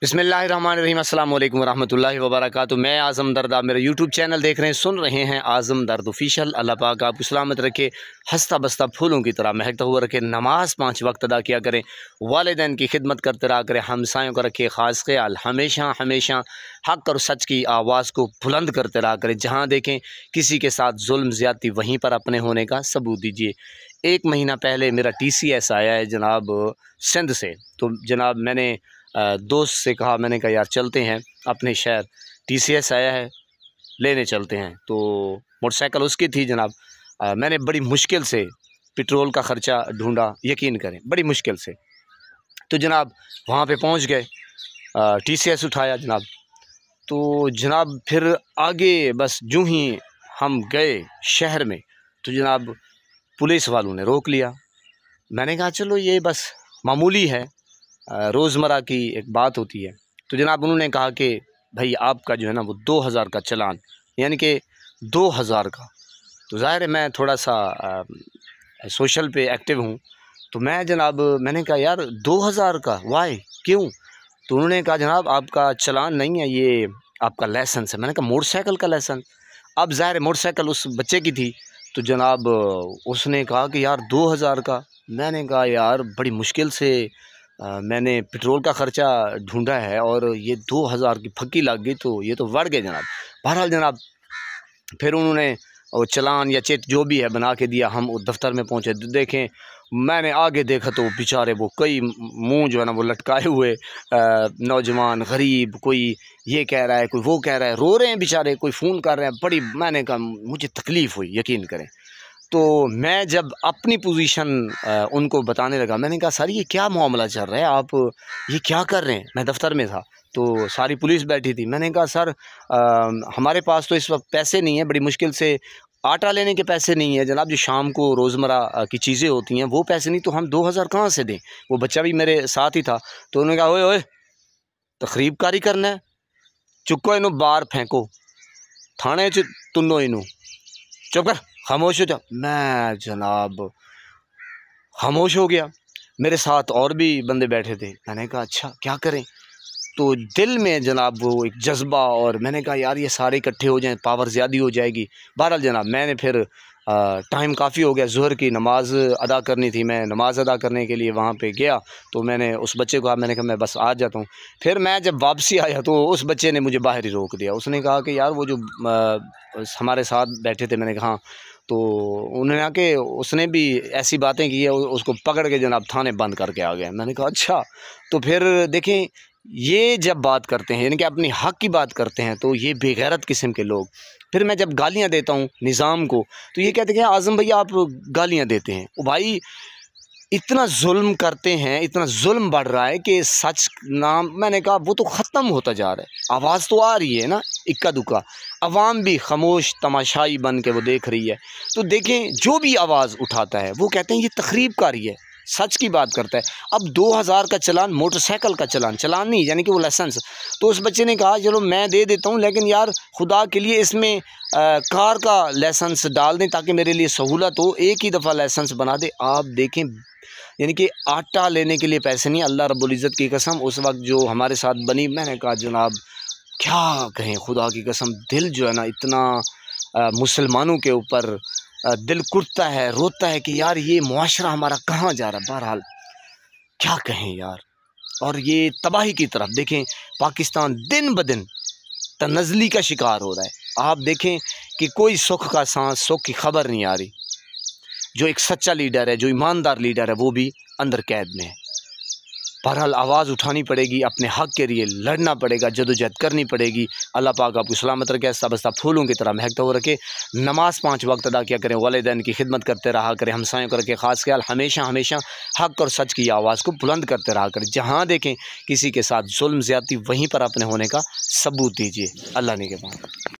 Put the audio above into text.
बिस्मिल्लाहिर्रहमानिर्रहीम, अस्सलाम वालेकुम वरहमतुल्लाहि वबरकातुहू। मैं आज़म दर्द, आप मेरा यूट्यूब चैनल देख रहे हैं, सुन रहे हैं आज़म दर्द ऑफिशियल। अल्लाह पाक आपको सलामत रखे, हंसता बसता फूलों की तरह महकता हुआ रखे। नमाज 5 वक्त अदा किया करें, वालिदैन की खिदमत करते रहा करें, हमसायों का रखे ख़ास ख्याल। हमेशा हमेशा हक़ और सच की आवाज़ को बुलंद करते रहा करें। जहाँ देखें किसी के साथ जुल्म ज़्यादती, वहीं पर अपने होने का सबूत दीजिए। 1 महीना पहले मेरा TCS आया है जनाब सिंध से। तो जनाब मैंने दोस्त से कहा, मैंने कहा यार चलते हैं अपने शहर, TCS आया है, लेने चलते हैं। तो मोटरसाइकिल उसकी थी जनाब। मैंने बड़ी मुश्किल से पेट्रोल का ख़र्चा ढूंढा, यकीन करें बड़ी मुश्किल से। तो जनाब वहाँ पे पहुँच गए, TCS उठाया जनाब। तो जनाब फिर आगे बस यूँ ही हम गए शहर में, तो जनाब पुलिस वालों ने रोक लिया। मैंने कहा चलो ये बस मामूली है, रोज़मर्रा की एक बात होती है। तो जनाब उन्होंने कहा कि भाई आपका जो है ना वो 2000 का चालान, यानी कि 2000 का। तो ज़ाहिर है मैं थोड़ा सा सोशल पे एक्टिव हूँ, तो मैं जनाब मैंने कहा यार 2000 का वाई क्यों? तो उन्होंने कहा जनाब आपका चालान नहीं है, ये आपका लाइसेंस है। मैंने कहा मोटरसाइकिल का लाइसेंस? अब ज़ाहिर है मोटरसाइकिल उस बच्चे की थी। तो जनाब उसने कहा कि यार 2000 का। मैंने कहा यार बड़ी मुश्किल से मैंने पेट्रोल का ख़र्चा ढूंढा है और ये 2000 की फक्की लग गई, तो ये तो बढ़ गए जनाब। बहरहाल जनाब फिर उन्होंने वो चालान या चेक जो भी है बना के दिया। हम उस दफ्तर में पहुंचे, देखें मैंने आगे देखा तो बेचारे वो कई मुंह जो है ना वो लटकाए हुए नौजवान गरीब, कोई ये कह रहा है, कोई वो कह रहा है, रो रहे हैं बेचारे, कोई फ़ोन कर रहे हैं। बड़ी मैंने कहा मुझे तकलीफ़ हुई, यकीन करें। तो मैं जब अपनी पोजीशन उनको बताने लगा, मैंने कहा सर ये क्या मामला चल रहा है, आप ये क्या कर रहे हैं? मैं दफ़्तर में था, तो सारी पुलिस बैठी थी। मैंने कहा सर हमारे पास तो इस वक्त पैसे नहीं हैं, बड़ी मुश्किल से आटा लेने के पैसे नहीं है जनाब, जो शाम को रोज़मर्रा की चीज़ें होती हैं वो पैसे नहीं, तो हम 2000 कहाँ से दें? वो बच्चा भी मेरे साथ ही था। तो उन्होंने कहा ओए ओए तकरीबकारी करना है, चुको इनू बाहर फेंको, थाने च तुन्नो इनू, चुप कर, खामोश हो जा। मैं जनाब खामोश हो गया। मेरे साथ और भी बंदे बैठे थे। मैंने कहा अच्छा क्या करें? तो दिल में जनाब वो एक जज्बा, और मैंने कहा यार ये सारे इकट्ठे हो जाएं, पावर ज़्यादा हो जाएगी। बहरहाल जनाब मैंने फिर टाइम काफ़ी हो गया, ज़ुहर की नमाज़ अदा करनी थी। मैं नमाज़ अदा करने के लिए वहाँ पे गया, तो मैंने उस बच्चे को कहा, मैंने कहा मैं बस आ जाता हूँ। फिर मैं जब वापसी आया तो उस बच्चे ने मुझे बाहर ही रोक दिया। उसने कहा कि यार वो जो हमारे साथ बैठे थे। मैंने कहा हाँ। तो उन्होंने कहा कि उसने भी ऐसी बातें की है, उसको पकड़ के जनाब थाने बंद करके आ गए। मैंने कहा अच्छा। तो फिर देखें ये जब बात करते हैं, यानी कि अपनी हक़ की बात करते हैं, तो ये बेगैरत किस्म के लोग। फिर मैं जब गालियाँ देता हूँ निज़ाम को, तो ये कहते हैं आज़म भैया आप गालियाँ देते हैं। ओ भाई इतना जुल्म करते हैं, इतना जुल्म बढ़ रहा है कि सच नाम, मैंने कहा वो तो ख़त्म होता जा रहा है। आवाज़ तो आ रही है ना इक्का दुक्का, अवाम भी खामोश तमाशाई बन के वो देख रही है। तो देखें जो भी आवाज़ उठाता है वो कहते हैं ये तखरीबकारी है, सच की बात करता है। अब 2000 का चालान, मोटरसाइकिल का चालान नहीं, यानी कि वो लाइसेंस। तो उस बच्चे ने कहा चलो मैं दे देता हूँ, लेकिन यार खुदा के लिए इसमें कार का लाइसेंस डाल दें ताकि मेरे लिए सहूलत हो, एक ही दफ़ा लाइसेंस बना दे। आप देखें यानी कि आटा लेने के लिए पैसे नहीं, अल्लाह रब्बुल इज़्ज़त की कसम उस वक्त जो हमारे साथ बनी। मैंने कहा जनाब क्या कहें, खुदा की कसम दिल जो है ना इतना मुसलमानों के ऊपर दिल कुटता है, रोता है कि यार ये मुआशरा हमारा कहाँ जा रहा है। बहरहाल क्या कहें यार, और ये तबाही की तरफ देखें पाकिस्तान दिन ब दिन तनज़ली का शिकार हो रहा है। आप देखें कि कोई सुख का सांस, सुख की खबर नहीं आ रही। जो एक सच्चा लीडर है, जो ईमानदार लीडर है, वो भी अंदर कैद में है। बहरहाल आवाज़ उठानी पड़ेगी, अपने हक़ के लिए लड़ना पड़ेगा, जदोजहद करनी पड़ेगी। अल्लाह पाक आपको सलामत रखे, हंसता बसता फूलों की तरह महकता हुआ रखे। नमाज 5 वक्त अदा किया करें, वालिदैन की खिदमत करते रहा करें, हमसायों को रखे ख़ास ख्याल। हमेशा हमेशा हक़ और सच की आवाज़ को बुलंद करते रहा करें। जहाँ देखें किसी के साथ जुल्म ज़्यादती, वहीं पर अपने होने का सबूत दीजिए। अल्लाह ने के बाद।